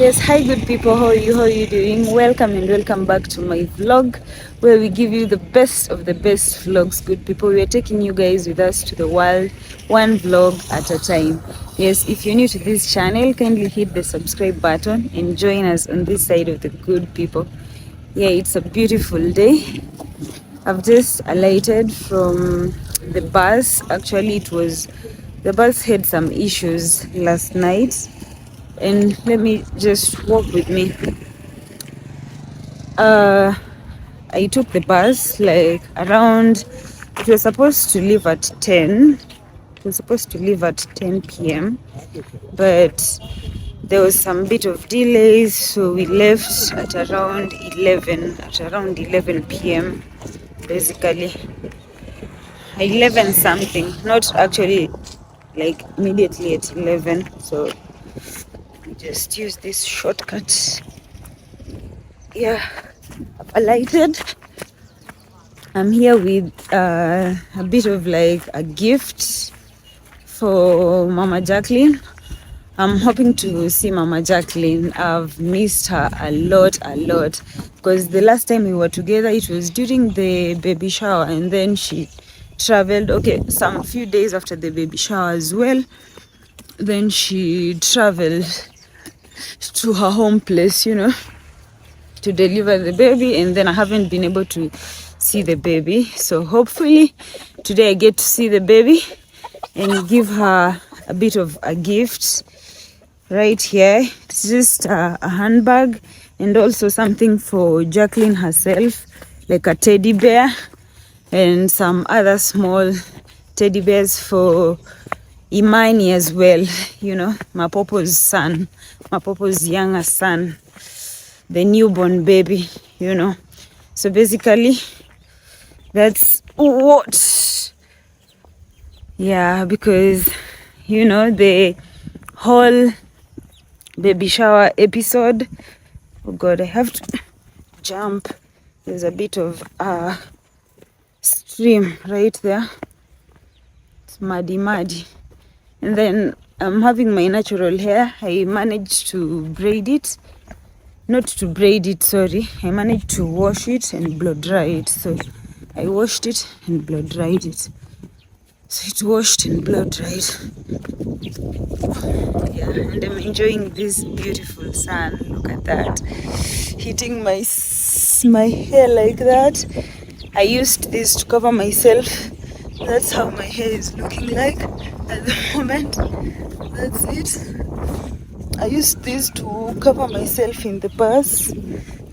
Yes, hi good people, how are you doing? Welcome and welcome back to my vlog where we give you the best of the best vlogs, good people. We are taking you guys with us to the world, one vlog at a time. Yes, if you're new to this channel, kindly hit the subscribe button and join us on this side of the good people. Yeah, it's a beautiful day. I've just alighted from the bus. Actually, the bus had some issues last night, and let me just walk with me. uh I took the bus like around, it was supposed to leave at 10. It was supposed to leave at 10 p.m, but there was some bit of delays, so we left at around 11 p.m, basically 11 something, not actually like immediately at 11. So we just use this shortcut. Yeah, I've alighted. I'm here with a bit of like a gift for Mama Jacqueline. I'm hoping to see Mama Jacqueline. I've missed her a lot, because the last time we were together, it was during the baby shower, and then she traveled. Okay, some few days after the baby shower as well. Then she traveled to her home place, to deliver the baby, and then I haven't been able to see the baby. So hopefully today I get to see the baby and give her a bit of a gift right here. It's just a handbag and also something for Jacqueline herself, like a teddy bear and some other small teddy bears for Imani as well, Mapopo's son, Mapopo's younger son, the newborn baby, So basically, that's what, yeah, because, the whole baby shower episode, oh God, I have to jump. There's a bit of a stream right there. It's muddy. And then I'm having my natural hair. I managed to braid it. Not to braid it, sorry. I managed to wash it and blow dry it. So I washed it and blow dried it. So it washed and blow dried. Yeah, and I'm enjoying this beautiful sun. Look at that. Hitting my hair like that. I used this to cover myself. That's how my hair is looking like at the moment. That's it. I used this to cover myself in the bus,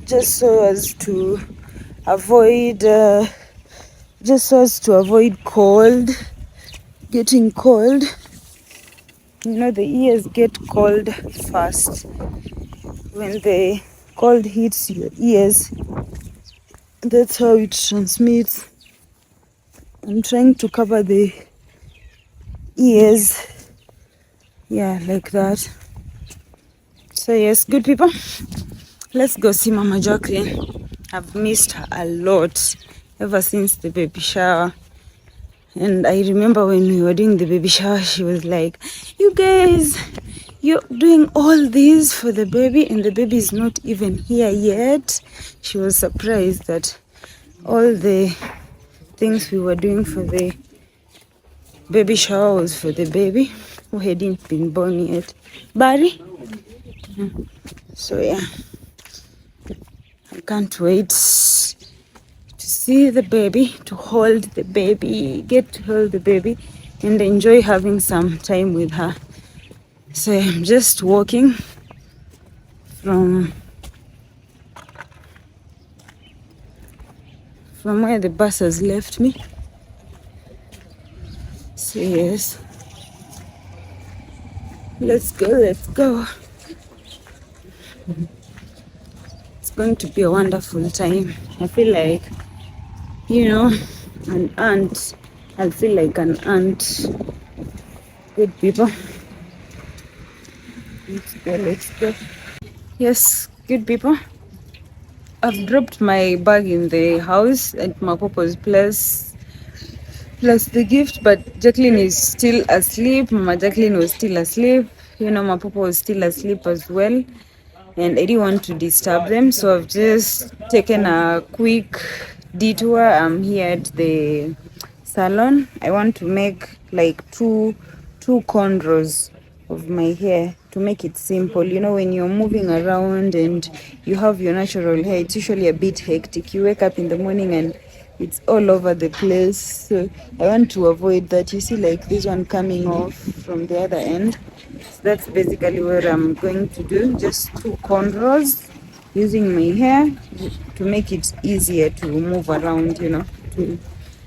just so as to avoid cold, getting cold. The ears get cold fast. When the cold hits your ears, that's how it transmits. I'm trying to cover the ears, yeah, like that. So yes, good people, let's go see Mama Jacqueline. I've missed her a lot ever since the baby shower. And I remember when we were doing the baby shower, she was like, you guys, you're doing all this for the baby and the baby is not even here yet. She was surprised that all the things we were doing for the baby shower was for the baby who hadn't been born yet. Barry? So yeah, I can't wait to see the baby, to hold the baby, get to hold the baby and enjoy having some time with her. So I'm just walking from where the bus has left me. So yes, let's go. It's going to be a wonderful time. I feel like, an aunt. I'll feel like an aunt. Good people. Let's go. Yes, good people. I've dropped my bag in the house at my Popo's place, plus the gift, but Jacqueline is still asleep. Mama Jacqueline was still asleep. My Popo was still asleep as well. and I didn't want to disturb them, so I've just taken a quick detour. I'm here at the salon. I want to make like two cornrows of my hair to make it simple. You know, when you're moving around and you have your natural hair, it's usually a bit hectic. You wake up in the morning and it's all over the place. So I want to avoid that. You see, like this one coming off from the other end. So that's basically what I'm going to do. Just two cornrows using my hair to make it easier to move around, you know, to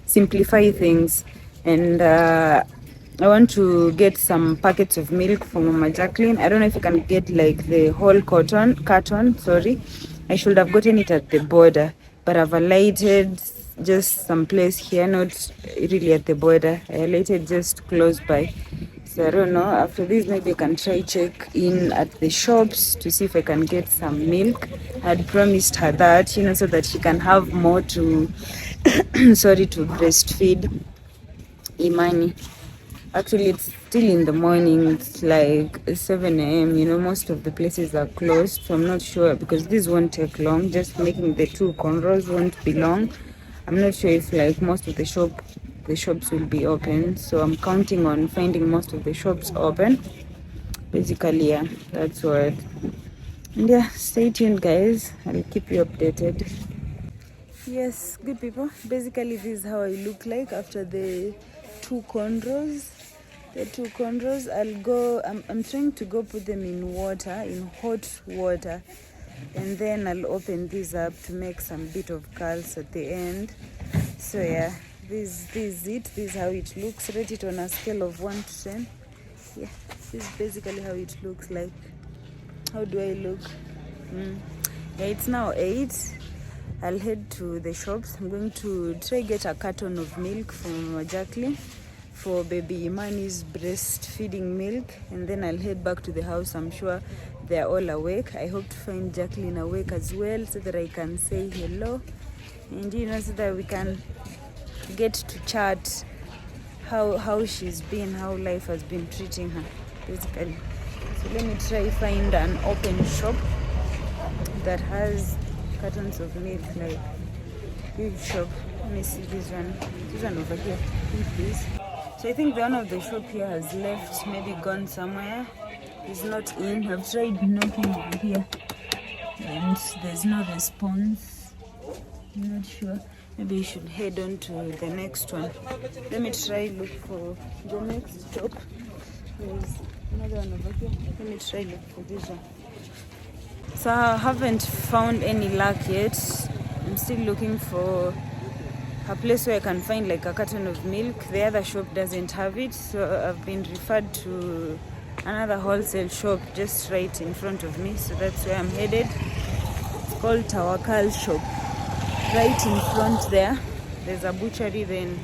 simplify things. And I want to get some packets of milk from Mama Jacqueline. I don't know if you can get like the whole carton, sorry. I should have gotten it at the border, but I've alighted just some place here, not really at the border. I alighted just close by. So I don't know. After this, maybe I can try check in at the shops to see if I can get some milk. I'd promised her that, you know, so that she can have more to, sorry, to breastfeed Imani. Actually, it's still in the morning. It's like 7 a.m. You know, most of the places are closed, so I'm not sure because this won't take long. Just making the two cornrows won't be long. I'm not sure if like most of the shops will be open, so I'm counting on finding most of the shops open. Basically, yeah, that's what. And yeah, stay tuned, guys. I'll keep you updated. Yes, good people. Basically, this is how I look like after the two cornrows. I'm trying to go put them in water, in hot water, and then I'll open these up to make some bit of curls at the end. So yeah, this is it. This is how it looks. Rate it on a scale of 1 to 10. Yeah, this is basically how it looks like. How do I look? Yeah, it's now 8. I'll head to the shops. I'm going to try get a carton of milk from Mama Jacqueline for baby Imani's breastfeeding milk, and then I'll head back to the house. I'm sure they're all awake. I hope to find Jacqueline awake as well, so that I can say hello, and you know, so that we can get to chat how she's been, how life has been treating her, basically. So let me try find an open shop that has cartons of milk, like huge shop. Let me see this one over here, please. So I think the owner of the shop here has left, maybe gone somewhere. He's not in. I've tried knocking over here and there's no response. I'm not sure. Maybe you should head on to the next one. Let me try look for the next shop. There's another one over here. Let me try look for this one. So I haven't found any luck yet. I'm still looking for a place where I can find like a carton of milk. The other shop doesn't have it, so I've been referred to another wholesale shop just right in front of me. So that's where I'm headed. It's called Tawakal Shop. Right in front there's a butchery, then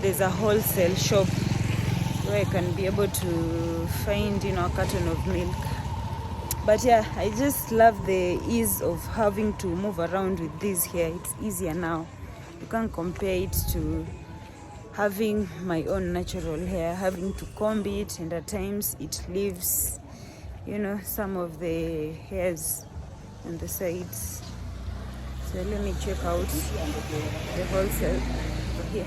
there's a wholesale shop where I can be able to find, you know, a carton of milk. But yeah, I just love the ease of having to move around with this here. It's easier now. You can't compare it to having my own natural hair, having to comb it, and at times it leaves, you know, some of the hairs on the sides. So let me check out the wholesale over here.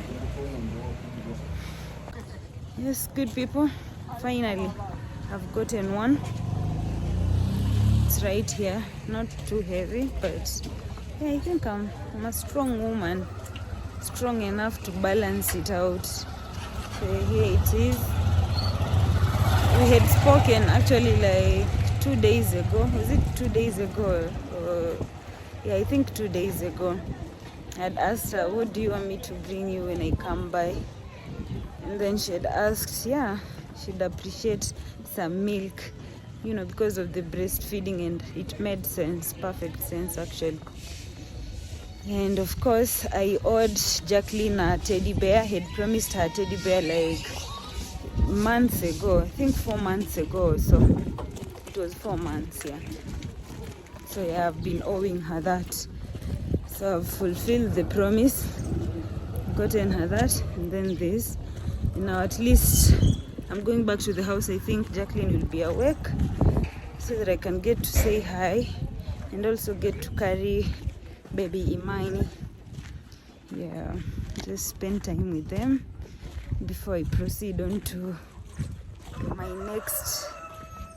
Yes, good people. Finally, I've gotten one. It's right here. Not too heavy, but yeah, I think I'm a strong woman. Strong enough to balance it out. So here it is. We had spoken actually like 2 days ago. Was it 2 days ago? Yeah, I think 2 days ago. I'd asked her, what do you want me to bring you when I come by? And then she had asked, yeah, she'd appreciate some milk, you know, because of the breastfeeding, and it made sense, perfect sense actually. And of course, I owed Jacqueline a teddy bear. I had promised her a teddy bear like months ago. I think 4 months ago. So it was 4 months, yeah. So yeah, I've been owing her that. So I've fulfilled the promise, gotten her that, and then this. And now at least I'm going back to the house. I think Jacqueline will be awake. so that I can get to say hi and also get to carry baby Imani. Yeah, just spend time with them before I proceed on to my next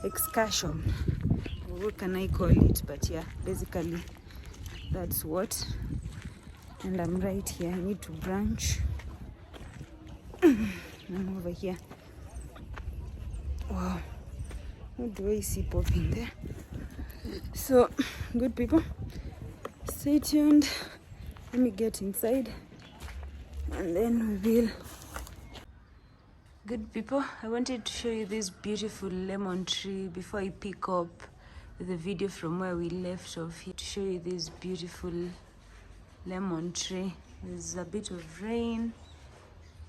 excursion. What can I call it? But yeah, basically that's what. And I'm right here. I need to branch. I'm over here. Wow, what do I see popping there? So, good people, stay tuned. Let me get inside and then we will. Good people, I wanted to show you this beautiful lemon tree before I pick up the video from where we left off here. To show you this beautiful lemon tree. There's a bit of rain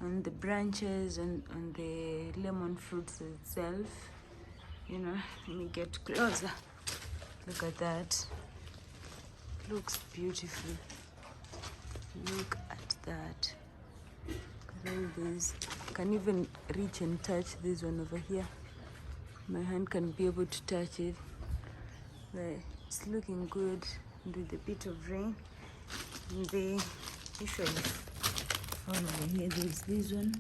on the branches and on the lemon fruits itself. You know, let me get closer. Look at that. Looks beautiful. Look at that. Look at all these. I can even reach and touch this one over here. My hand can be able to touch it. But it's looking good with a bit of rain. And they usually fall over here. There's this one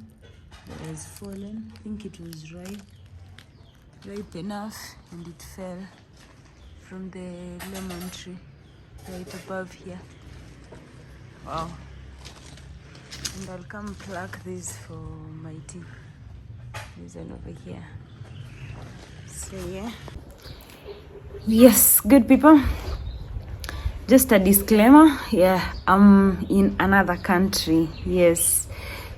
that has fallen. I think it was ripe enough, and it fell from the lemon tree right above here. Wow. And I'll come pluck this for my tea. This one over here. So yeah. Yes, good people. Just a disclaimer, yeah, I'm in another country. Yes.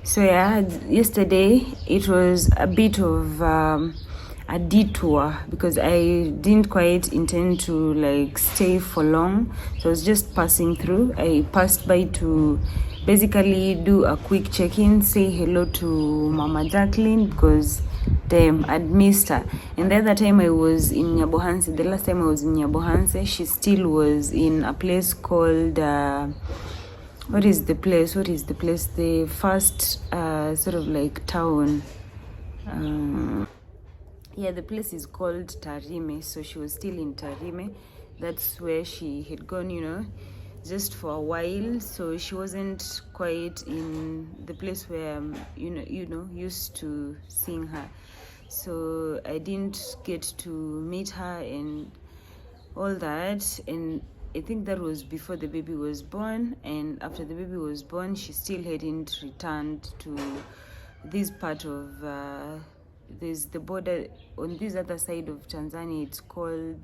So yeah, yesterday it was a bit of a detour because I didn't quite intend to like stay for long. So I was just passing through. I passed by to basically do a quick check-in, say hello to Mama Jacqueline because damn, I'd missed her. And the other time I was in Nyabohanse, the last time I was in Nyabohanse, she still was in a place called what is the place? The first sort of like town. Yeah, the place is called Tarime. So she was still in Tarime. That's where she had gone, you know, just for a while. So she wasn't quite in the place where I'm, you know, used to seeing her. So I didn't get to meet her and all that. And I think that was before the baby was born. And after the baby was born, she still hadn't returned to this part of there's the border on this other side of Tanzania. It's called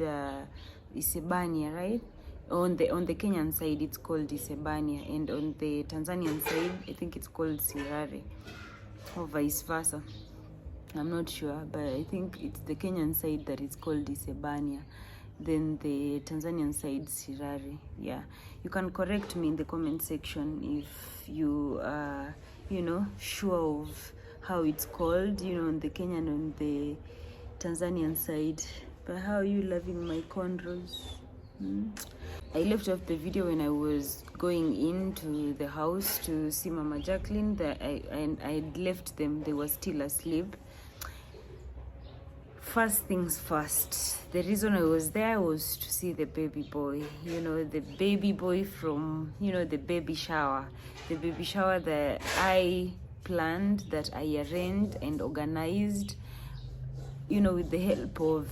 Isebania, right? On the Kenyan side, it's called Isebania, and on the Tanzanian side, I think it's called Sirare, or vice versa. I'm not sure, but I think it's the Kenyan side that it's called Isebania, then the Tanzanian side Sirare. Yeah, you can correct me in the comment section if you are, you know, sure of how it's called, you know, on the Kenyan, on the Tanzanian side. But how are you loving my cornrows? I left off the video when I was going into the house to see Mama Jacqueline. And I'd left them, they were still asleep. First things first, the reason I was there was to see the baby boy, you know, the baby boy from, you know, the baby shower that I planned, that I arranged and organized, you know, with the help of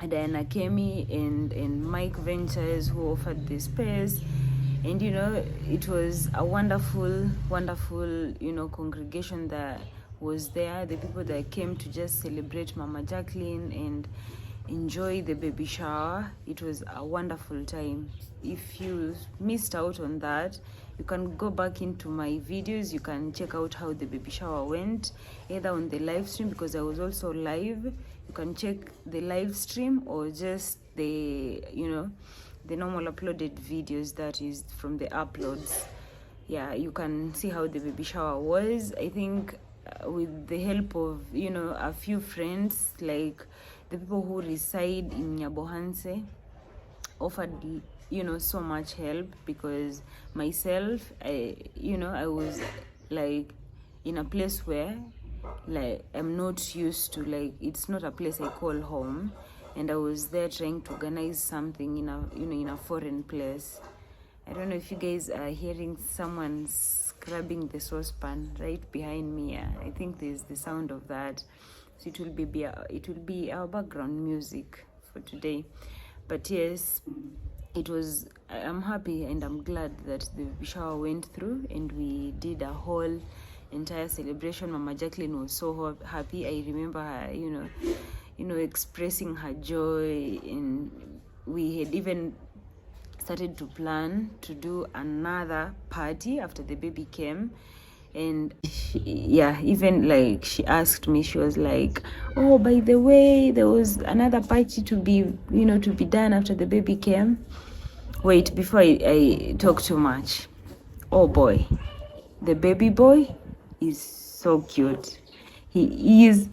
Diana Kemi and Mike Ventures, who offered the space. And you know, it was a wonderful, you know, congregation that was there, the people that came to just celebrate Mama Jacqueline and enjoy the baby shower. It was a wonderful time. If you missed out on that, you can go back into my videos. You can check out how the baby shower went, either on the live stream, because I was also live. You can check the live stream or just the, you know, the normal uploaded videos, that is from the uploads. Yeah, you can see how the baby shower was. I think with the help of, you know, a few friends, like the people who reside in Nyabohanse offered, you know, so much help, because myself, you know, I was like in a place where like I'm not used to, like it's not a place I call home. and I was there trying to organize something in a foreign place. I don't know if you guys are hearing someone scrubbing the saucepan right behind me. I think there's the sound of that. So it will be our background music for today. But yes, I'm happy and I'm glad that the shower went through and we did a whole entire celebration. Mama Jacqueline was so happy. I remember her, expressing her joy, and we had even started to plan to do another party after the baby came. And even like she asked me, she was like, oh, by the way, there was another party to be done after the baby came. Wait, before I talk too much, oh boy, the baby boy is so cute. He is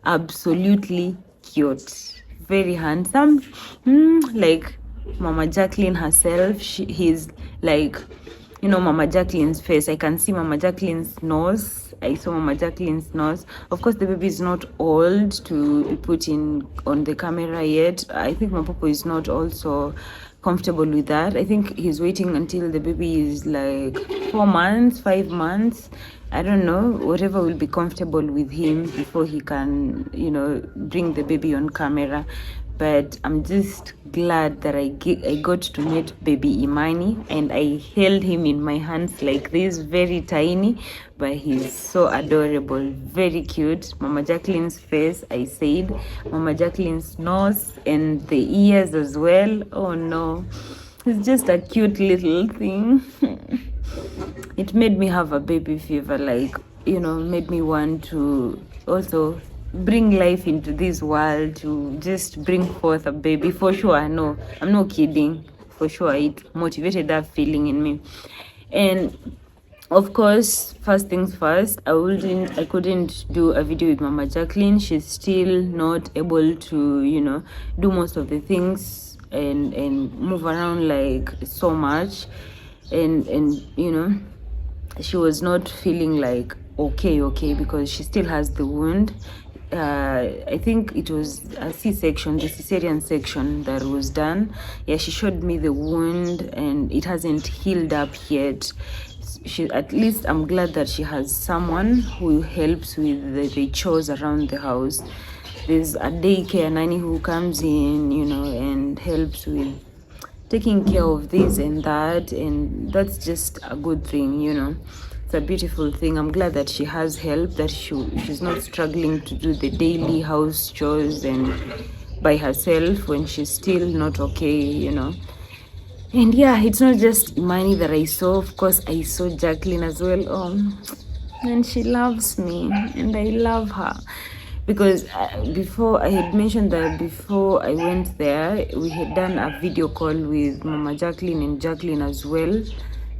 absolutely cute, very handsome, like Mama Jacqueline herself. He's like, Mama Jacqueline's face. I can see Mama Jacqueline's nose. I saw Mama Jacqueline's nose. Of course, the baby is not old to be put on the camera yet. I think my papa is not also comfortable with that. I think he's waiting until the baby is like 4 months, 5 months. I don't know, whatever will be comfortable with him before he can, bring the baby on camera. But I'm just glad that I got to meet baby Imani, and I held him in my hands like this, very tiny, but he's so adorable, very cute. Mama Jacqueline's face, I said, Mama Jacqueline's nose and the ears as well. Oh no, it's just a cute little thing. It made me have a baby fever, like, made me want to also bring life into this world, to just bring forth a baby. For sure, no, I'm not kidding. For sure, it motivated that feeling in me. And of course, first things first, I couldn't do a video with Mama Jacqueline. She's still not able to, do most of the things and move around like so much. And she was not feeling like okay because she still has the wound. I think it was a C-section, the cesarean section that was done. Yeah, she showed me the wound and it hasn't healed up yet. At least I'm glad that she has someone who helps with the chores around the house. There's a daycare nanny who comes in, and helps with taking care of this and that, and that's just a good thing. It's a beautiful thing. I'm glad that she has help, that she's not struggling to do the daily house chores and by herself when she's still not okay. And yeah, it's not just Imani that I saw. Of course, I saw Jacqueline as well. And she loves me and I love her. Because before, I had mentioned that before I went there, we had done a video call with Mama Jacqueline and Jacqueline as well.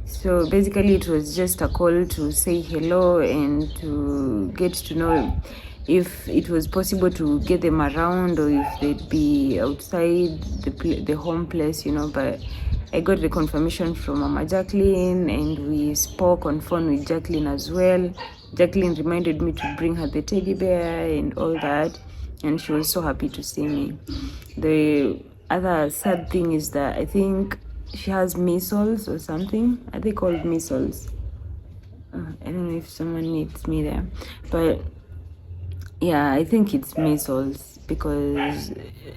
So basically it was just a call to say hello and to get to know if it was possible to get them around or if they'd be outside the home place, but I got the confirmation from Mama Jacqueline and we spoke on phone with Jacqueline as well. Jacqueline reminded me to bring her the teddy bear and all that, and she was so happy to see me. The other sad thing is that I think she has measles or something. Are they called measles? I don't know if someone needs me there, but yeah, I think it's measles because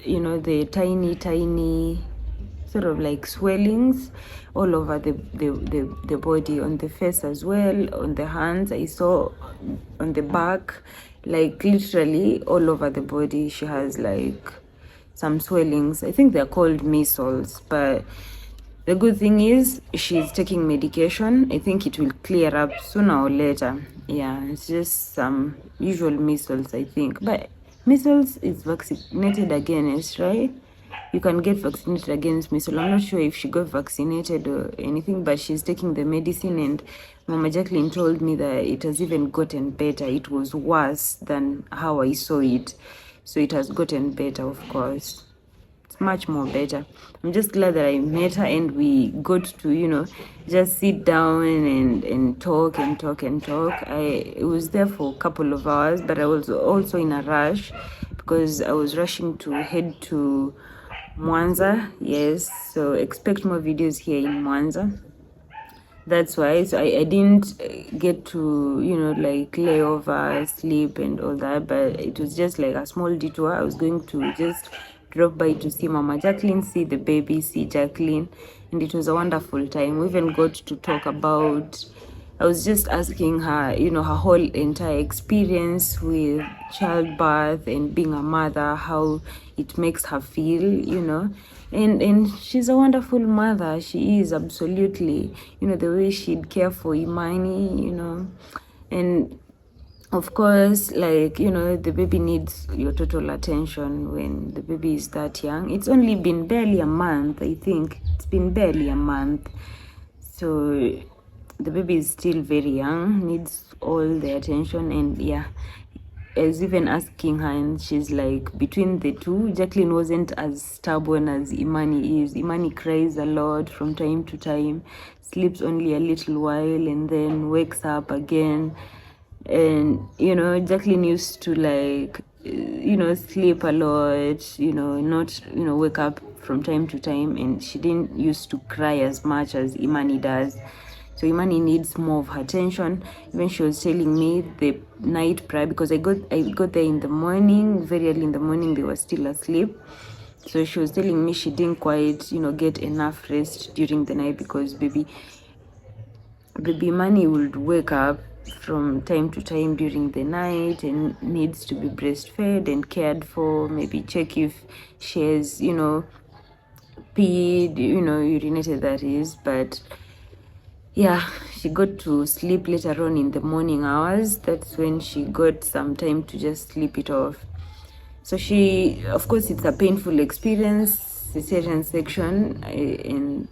the tiny sort of like swellings all over the body, on the face as well, on the hands. I saw on the back, like literally all over the body she has like some swellings. I think they're called measles, but the good thing is she's taking medication. I think it will clear up sooner or later. Yeah, it's just some usual measles, I think. But measles is vaccinated against, right? You can get vaccinated against measles. I'm not sure if she got vaccinated or anything, but she's taking the medicine, and Mama Jacqueline told me that it has even gotten better. It was worse than how I saw it. So it has gotten better, of course. It's much more better. I'm just glad that I met her and we got to, just sit down and talk. I was there for a couple of hours, but I was also in a rush because I was rushing to head to Mwanza. Yes, so expect more videos here in Mwanza. That's why. So I didn't get to, like lay over, sleep and all that, but it was just like a small detour. I was going to just drop by to see Mama Jacqueline, see the baby, see Jacqueline, and it was a wonderful time. We even got to talk about, I was just asking her, her whole entire experience with childbirth and being a mother, how it makes her feel. And she's a wonderful mother. She is absolutely, the way she'd care for Imani, and of course, like, the baby needs your total attention when the baby is that young. It's only been barely a month, I think. It's been barely a month. So the baby is still very young, needs all the attention. And yeah, I was even asking her, and she's like, between the two, Jacqueline wasn't as stubborn as Imani is. Imani cries a lot from time to time, sleeps only a little while, and then wakes up again. And Jacqueline used to like sleep a lot, not wake up from time to time, and she didn't used to cry as much as Imani does. So Imani needs more of her attention. Even she was telling me the night prior, because I got there in the morning, very early in the morning, they were still asleep. So she was telling me she didn't quite get enough rest during the night, because baby Imani would wake up from time to time during the night and needs to be breastfed and cared for, maybe check if she has, peed, urinated, that is. But yeah, she got to sleep later on in the morning hours. That's when she got some time to just sleep it off. So she, of course, it's a painful experience, cesarean section, and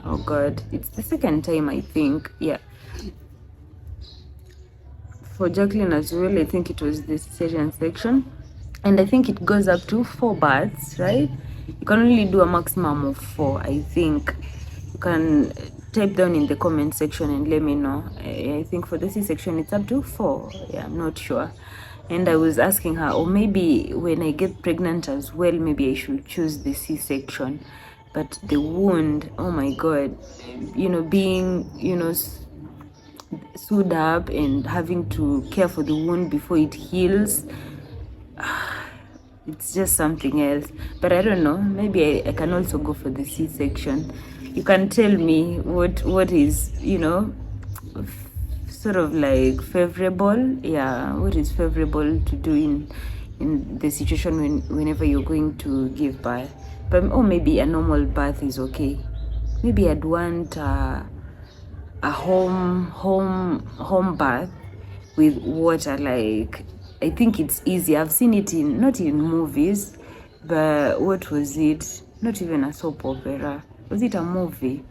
oh God, it's the second time, I think. Yeah. For Jacqueline as well, I think it was the cesarean section. And I think it goes up to 4 births, right? You can only do a maximum of 4, I think. You can type down in the comment section and let me know. I think for the C-section, it's up to 4. Yeah, I'm not sure. And I was asking her, or maybe when I get pregnant as well, maybe I should choose the C-section. But the wound, oh my God, being, sewed up and having to care for the wound before it heals, it's just something else. But I don't know, maybe I can also go for the C-section. You can tell me what is, sort of like favorable. Yeah, what is favorable to do in the situation whenever you're going to give birth. But or maybe a normal birth is okay. Maybe I'd want a home bath with water. Like, I think it's easy. I've seen it not in movies, but what was it? Not even a soap opera. Was it a movie?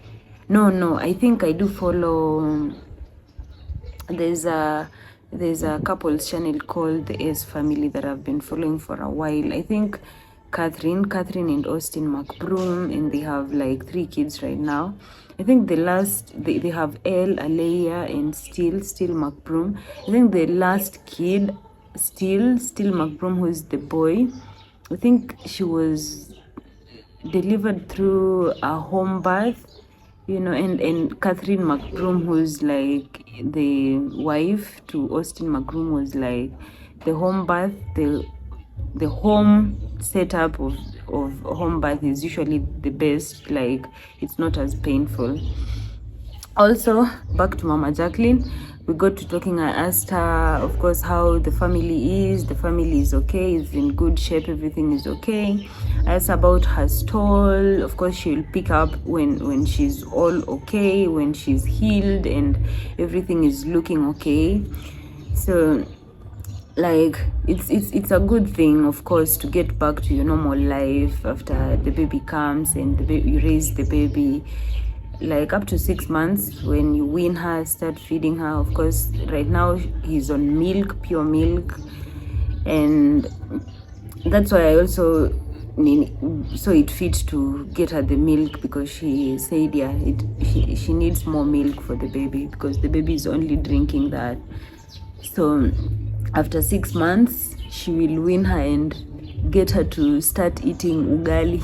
No, I think I do follow. There's a couple's channel called the S Family that I've been following for a while. I think Catherine and Austin McBroom, and they have like 3 kids right now. I think the last, they have Elle, Alea, and Still McBroom. I think the last kid, Still McBroom, who is the boy, I think she was delivered through a home birth, and Catherine McBroom, who's like the wife to Austin McBroom, was like the home birth, the home setup of home birth is usually the best. Like, it's not as painful. Also, back to Mama Jacqueline, we got to talking. I asked her, of course, how the family is. The family is okay, it's in good shape, everything is okay. I asked about her stall. Of course, she'll pick up when she's all okay, when she's healed and everything is looking okay. So, like, it's a good thing, of course, to get back to your normal life after the baby comes and you raise the baby. Like, up to 6 months, when you wean her, start feeding her. Of course, right now he's on milk, pure milk, and that's why I also saw it fit to get her the milk, because she said, yeah, she needs more milk for the baby, because the baby is only drinking that. So after 6 months, she will wean her, and get her to start eating ugali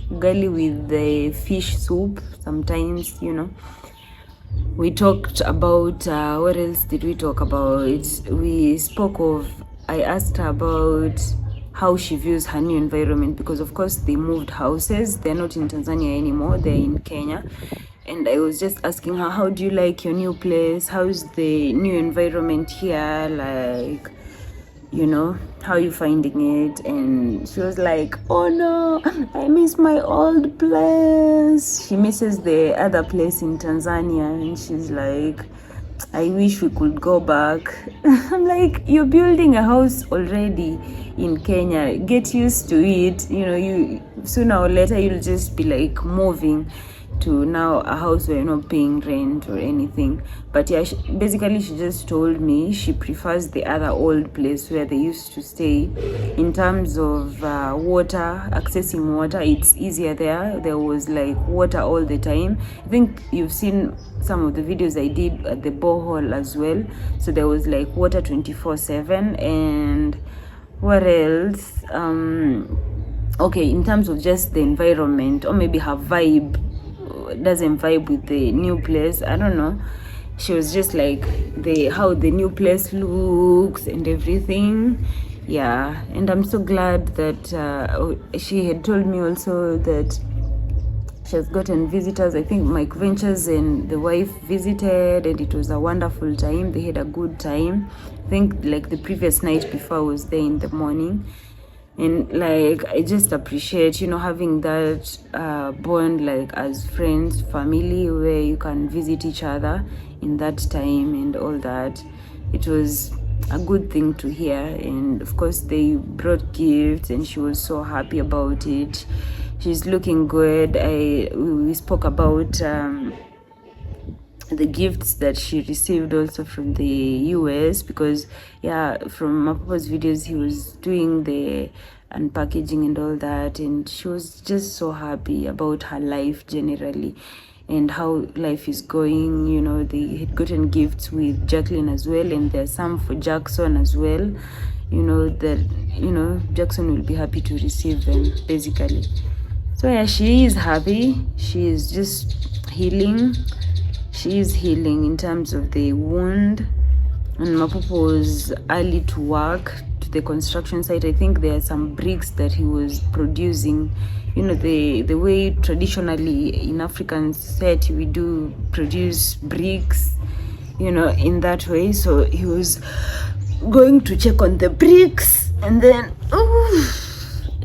ugali with the fish soup sometimes, you know. We talked about what else did we talk about? We spoke of, I asked her about how she views her new environment, because of course they moved houses. They're not in Tanzania anymore, they're in Kenya. And I was just asking her, how do you like your new place? How's the new environment here? Like, you know, how are you finding it? And she was like, oh no, I miss my old place. She misses the other place in Tanzania, and she's like, I wish we could go back. I'm like, you're building a house already in Kenya, get used to it. You know, you sooner or later you'll just be like moving to now a house where you're not paying rent or anything. But yeah, basically she just told me she prefers the other old place where they used to stay. In terms of water, accessing water, it's easier there. There was like water all the time. I think you've seen some of the videos I did at the borehole as well. So there was like water 24/7. And what else? Okay, in terms of just the environment, or maybe her vibe doesn't vibe with the new place, I don't know. She was just like how the new place looks and everything. Yeah, and I'm so glad that she had told me also that she has gotten visitors. I think Mike Ventures and the wife visited, and it was a wonderful time. They had a good time. I think like the previous night before I was there in the morning. And like, I just appreciate, you know, having that bond, like as friends, family, where you can visit each other in that time and all that. It was a good thing to hear. And of course they brought gifts, and she was so happy about it. She's looking good. We spoke about the gifts that she received also from the US, because yeah, from Mapapa's videos he was doing the unpackaging and all that, and she was just so happy about her life generally and how life is going. You know, they had gotten gifts with Jacqueline as well, and there's some for Jackson as well. You know that, you know, Jackson will be happy to receive them basically. So yeah, she is happy. She is just healing. She is healing in terms of the wound. And Mapopo was early to work to the construction site. I think there are some bricks that he was producing. You know, the way traditionally in African society we do produce bricks, you know, in that way. So he was going to check on the bricks, and then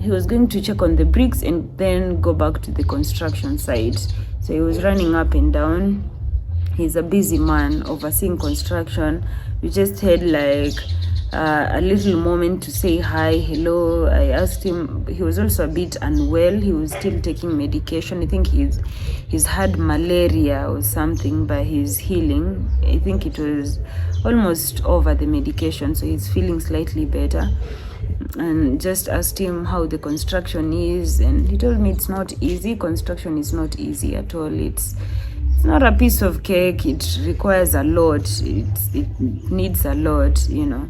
he was going to check on the bricks and then go back to the construction site. So he was running up and down. He's a busy man overseeing construction. We just had like a little moment to say hi, hello. I asked him, he was also a bit unwell. He was still taking medication. I think he's had malaria or something, but he's healing. I think it was almost over the medication, so he's feeling slightly better. And just asked him how the construction is, and he told me it's not easy. Construction is not easy at all. It's not a piece of cake. It requires a lot. It needs a lot, you know.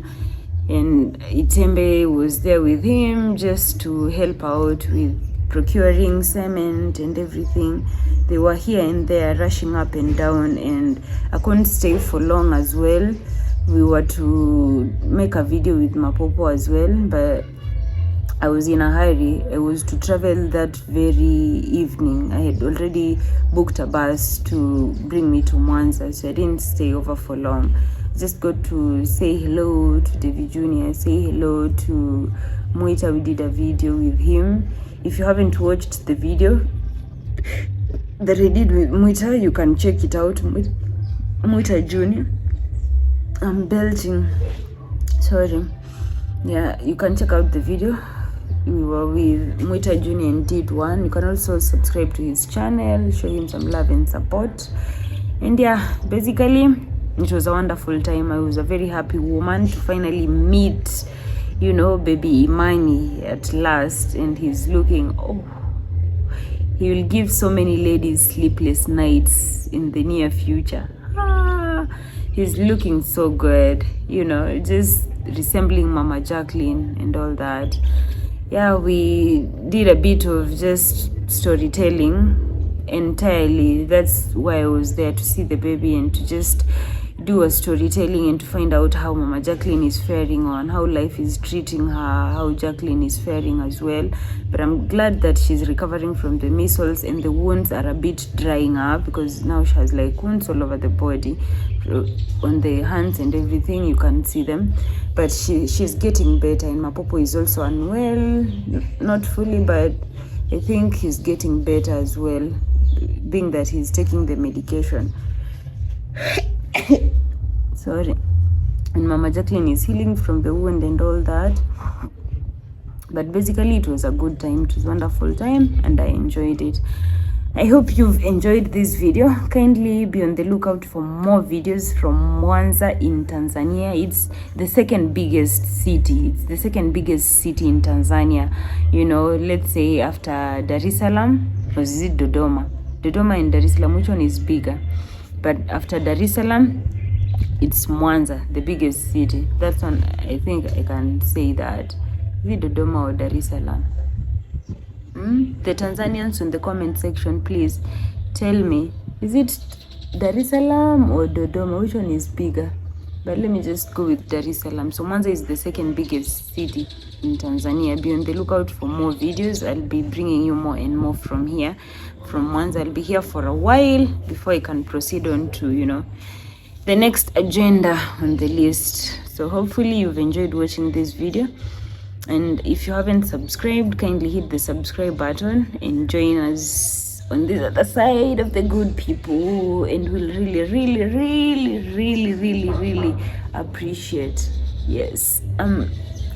And Itembe was there with him just to help out with procuring cement and everything. They were here and there rushing up and down, and I couldn't stay for long as well. We were to make a video with Mapopo as well, but I was in a hurry. I was to travel that very evening. I had already booked a bus to bring me to Mwanza, so I didn't stay over for long. I just got to say hello to David Jr., say hello to Muita. We did a video with him. If you haven't watched the video that I did with Muita, you can check it out. Muita Jr. I'm belching. Sorry. Yeah, you can check out the video. We were with Muita Jr. and did one. You can also subscribe to his channel, show him some love and support. And yeah, basically, it was a wonderful time. I was a very happy woman to finally meet, you know, baby Imani at last. And he's looking, he will give so many ladies sleepless nights in the near future. He's looking so good, you know, just resembling Mama Jacqueline and all that. yeah, we did a bit of just storytelling entirely. That's why I was there, to see the baby and to just do a storytelling and to find out how Mama Jacqueline is faring on, how life is treating her, how Jacqueline is faring as well. But I'm glad that she's recovering from the measles and the wounds are a bit drying up, because now she has like wounds all over the body, on the hands and everything. You can see them, but she's getting better. And Mapopo is also unwell, not fully, but I think he's getting better as well, being that he's taking the medication. Sorry. And Mama Jacqueline is healing from the wound and all that. But basically it was a good time. It was a wonderful time and I enjoyed it. I hope you've enjoyed this video. Kindly be on the lookout for more videos from Mwanza in Tanzania. It's the second biggest city. It's the second biggest city in Tanzania. You know, let's say after Dar es Salaam, or is it Dodoma? Dodoma and Dar es Salaam, which one is bigger? But after Dar es Salaam, it's Mwanza, the biggest city. That's one, I think I can say that. Is it Dodoma or Dar es Salaam? The Tanzanians in the comment section, please tell me, is it Dar es Salaam or Dodoma? Which one is bigger? But let me just go with Dar es Salaam. So Mwanza is the second biggest city in Tanzania. Be on the lookout for more videos. I'll be bringing you more and more from here. From Mwanza, I'll be here for a while before I can proceed on to, you know, the next agenda on the list. So hopefully you've enjoyed watching this video. And if you haven't subscribed, kindly hit the subscribe button and join us on this other side of the good people. And we'll really appreciate. Yes.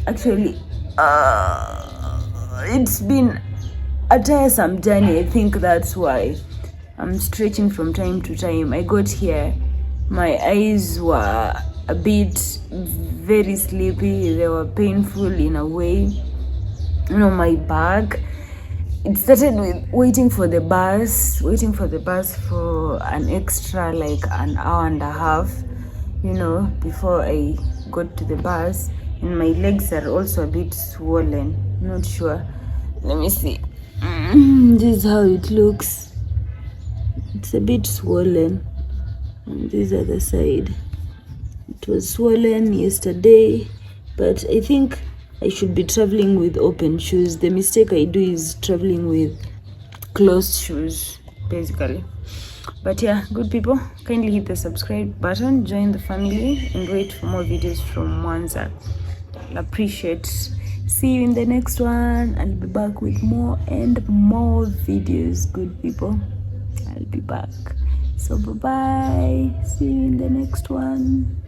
Actually, it's been a tiresome journey. I think that's why I'm stretching from time to time. I got here, my eyes were a bit very sleepy. They were painful in a way. You know, my back. It started with waiting for the bus for an extra like an hour and a half, you know, before I got to the bus. And my legs are also a bit swollen. Not sure. Let me see. This is how it looks. It's a bit swollen on this other side. It was swollen yesterday, but I think I should be traveling with open shoes. The mistake I do is traveling with closed shoes, basically. But yeah, good people, kindly hit the subscribe button, join the family, and wait for more videos from Mwanza. I'll appreciate. See you in the next one. I'll be back with more and more videos, good people. I'll be back. So bye-bye. See you in the next one.